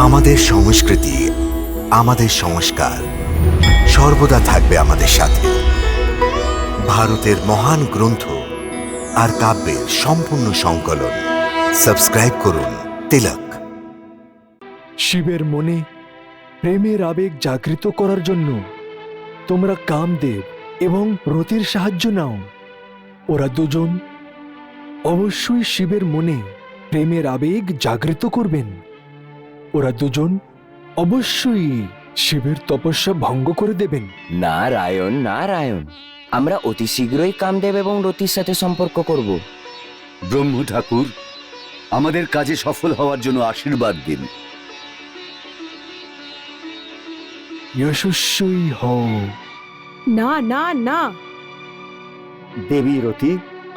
আমাদের সংস্কৃতি, আমাদের সংস্কার সর্বদা থাকবে আমাদের সাথে। ভারতের মহান গ্রন্থ আর কাব্যের সম্পূর্ণ সংকলন। সাবস্ক্রাইব করুন তিলক। শিবের মনে প্রেমের আবেগ জাগৃত করার জন্য তোমরা কামদেব এবং রতির সাহায্য নাও। ওরা দুজন অবশ্যই শিবের মনে প্রেমের আবেগ জাগৃত করবেন। ওরা দুজন অবশ্যই শিবের তপস্যা ভঙ্গ করে দেবেন। নারায়ণ নারায়ণ, আমরা অতি শীঘ্রই কামদেব এবং রতির সাথে সম্পর্ক করব। ব্রহ্ম ঠাকুর, আমাদের কাজে সফল হওয়ার জন্য আশীর্বাদ দিন। যশস্বী হও। না না না, দেবী রতি,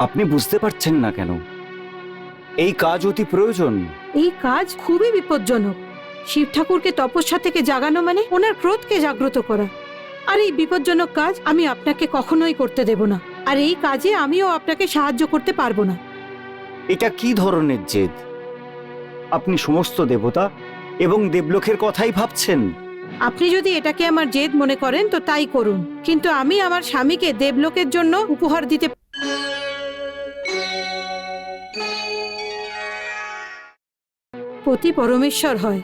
আপনি বুঝতে পারছেন না কেন? এই কাজ অতি প্রয়োজন। এই কাজ খুবই বিপজ্জনক। শিব ঠাকুরকে তপস্যা থেকে জাগানো মানে ওনার ক্রোধকে জাগ্রত করা। আর এই বিপজ্জনক কাজ আমি আপনাকে কখনোই করতে দেব না। আর এই কাজে আমিও আপনাকে সাহায্য করতে পারবো না। এটা কি ধরনের জেদ? আপনি সমস্ত দেবতা এবং দেবলোকের কথাই ভাবছেন। আপনি যদি এটাকে আমার জেদ মনে করেন তো তাই করুন, কিন্তু আমি আমার স্বামীকে দেবলোকের জন্য উপহার দিতে। পতি পরমেশ্বর হয়,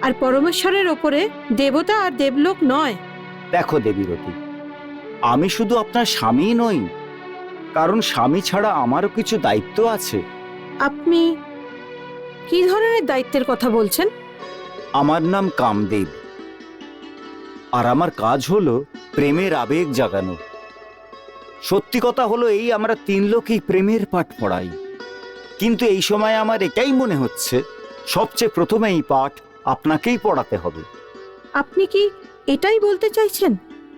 আর পরমেশ্বরের ওপরে দেবতা আর দেবলোক নয়। দেখো দেবী রতি, আমি শুধু আপনার স্বামী নই, কারণ স্বামী ছাড়া আমারও কিছু দায়িত্ব আছে। আপনি কি ধরনের দায়িত্বের কথা বলছেন? আমার নাম কামদেব, আর আমার কাজ হলো প্রেমের আবেগ জাগানো। সত্যি কথা হলো এই, আমরা তিন লোকই প্রেমের পাঠ পড়াই, কিন্তু এই সময় আমার এটাই মনে হচ্ছে সবচেয়ে প্রথমে এই পাঠ আপনাকেই পড়াতে হবে। আপনি কি এটাই বলতে চাইছেন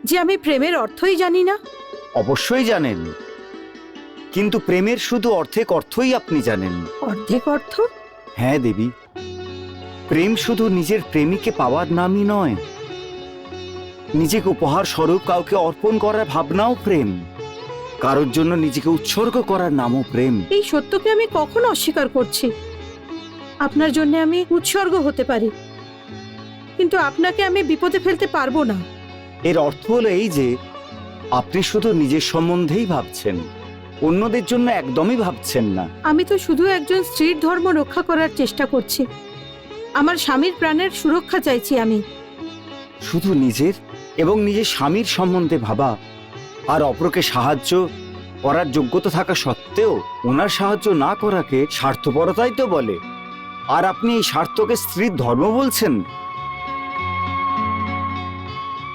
যে আমি প্রেমের অর্থই জানি না? অবশ্যই জানেন, কিন্তু প্রেমের শুধু অর্ধেক অর্থই আপনি জানেন। অর্ধেক অর্থ? হ্যাঁ দেবী, প্রেম শুধু নিজের প্রেমিকে পাওয়ার নামই নয়, নিজেকে উপহার স্বরূপ কাউকে অর্পণ করার ভাবনাও প্রেম। কারোর জন্য নিজেকে উৎসর্গ করার নামও প্রেম। এই সত্যকে আমি কখনো অস্বীকার করছি। আপনার জন্য আমি উৎসর্গ হতে পারি, কিন্তু আপনাকে আমি বিপদে ফেলতে পারবো না। এর অর্থ হলো এই যে আপনি শুধু নিজের সম্বন্ধেই ভাবছেন, অন্যদের জন্য একদমই ভাবছেন না। আমি তো শুধু একজন স্ত্রীর ধর্ম রক্ষা করার চেষ্টা করছি। আমার স্বামীর প্রাণের সুরক্ষা চাইছি আমি। শুধু নিজের এবং নিজের স্বামীর সম্বন্ধে ভাবা আর অপরকে সাহায্য করার যোগ্যতা থাকা সত্ত্বেও ওনার সাহায্য না করাকে স্বার্থপরতাই তো বলে। আর আপনি এই স্বার্থকে স্ত্রীর ধর্ম বলছেন।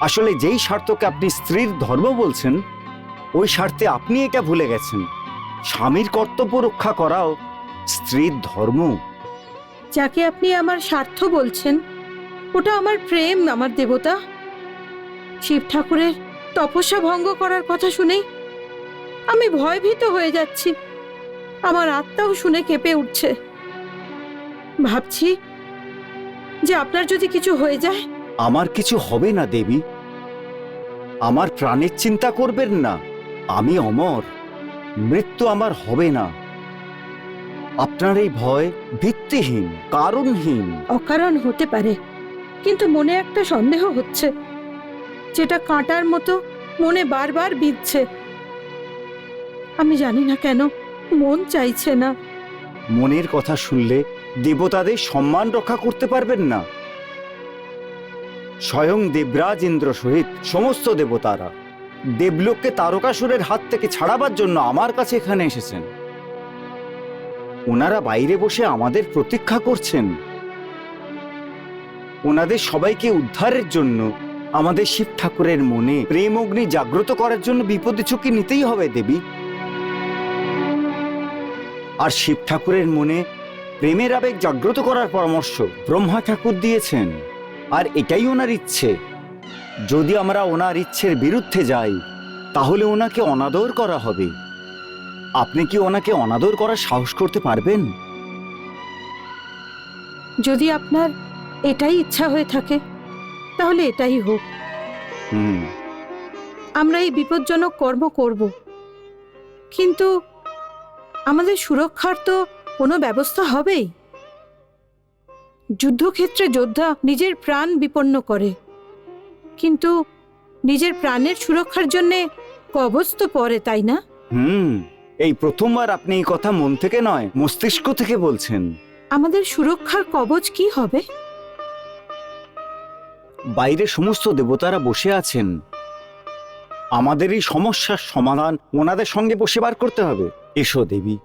আসলে যেই স্বার্থকে আপনি স্ত্রীর ধর্ম বলছেন, ওই স্বার্থে আপনি এটা ভুলে গেছেন, স্বামীর কর্তব্য রক্ষা করাও স্ত্রীর ধর্ম। যাকে আপনি আমার স্বার্থ বলছেন, ওটা আমার প্রেম, আমার দেবতা। শিব ঠাকুরের তপস্যা ভঙ্গ করার কথা শুনেই আমি ভয়ভীত হয়ে যাচ্ছি। আমার আত্মাও শুনে কেঁপে উঠছে। ভাবছি যে আপনার যদি কিছু হয়ে যায়। আমার কিছু হবে না দেবী, আমার প্রাণের চিন্তা করবেন না। আমি অমর, মৃত্যু আমার হবে না। আপনার এই ভয় ভিত্তিহীন, কারণহীন। অকারণ হতে পারে, কিন্তু মনে একটা সন্দেহ হচ্ছে, যেটা কাঁটার মতো মনে বারবার বিঁধছে। আমি জানি না কেন মন চাইছে না। মনের কথা শুনলে দেবতাদের সম্মান রক্ষা করতে পারবেন না। স্বয়ং দেবরাজ ইন্দ্র সহিত সমস্ত দেবতারা দেবলোককে তারকাসুরের হাত থেকে ছাড়াবার জন্য আমার কাছে এখানে এসেছেন। ওনারা বাইরে বসে আমাদের প্রতীক্ষা করছেন। ওনাদের সবাইকে উদ্ধারের জন্য আমাদের শিব ঠাকুরের মনে প্রেম অগ্নি জাগ্রত করার জন্য বিপদে ঝুঁকি নিতেই হবে দেবী। আর শিব ঠাকুরের মনে প্রেমের আবেগ জাগ্রত করার পরামর্শ ব্রহ্মা ঠাকুর দিয়েছেন, আর এটাই ওনার ইচ্ছে। যদি আমরা ওনার ইচ্ছের বিরুদ্ধে যাই, তাহলে ওনাকে অনাদর করা হবে। আপনি কি ওনাকে অনাদর করার সাহস করতে পারবেন? যদি আপনার এটাই ইচ্ছা হয়ে থাকে, তাহলে এটাই হোক। আমরা এই বিপজ্জনক কর্ম করব, কিন্তু আমাদের সুরক্ষার তো কোনো ব্যবস্থা হবেই। যুদ্ধক্ষেত্রে যোদ্ধা নিজের প্রাণ বিপন্ন করে, কিন্তু নিজের প্রাণের সুরক্ষার জন্যে কবচ তো পরে, তাই না? এই প্রথমবার আপনি এই কথা মন থেকে নয়, মস্তিষ্ক থেকে বলছেন। আমাদের সুরক্ষার কবচ কি হবে? বাইরে সমস্ত দেবতারা বসে আছেন, আমাদের এই সমস্যার সমাধান ওনাদের সঙ্গে বসে বার করতে হবে। এসো দেবী।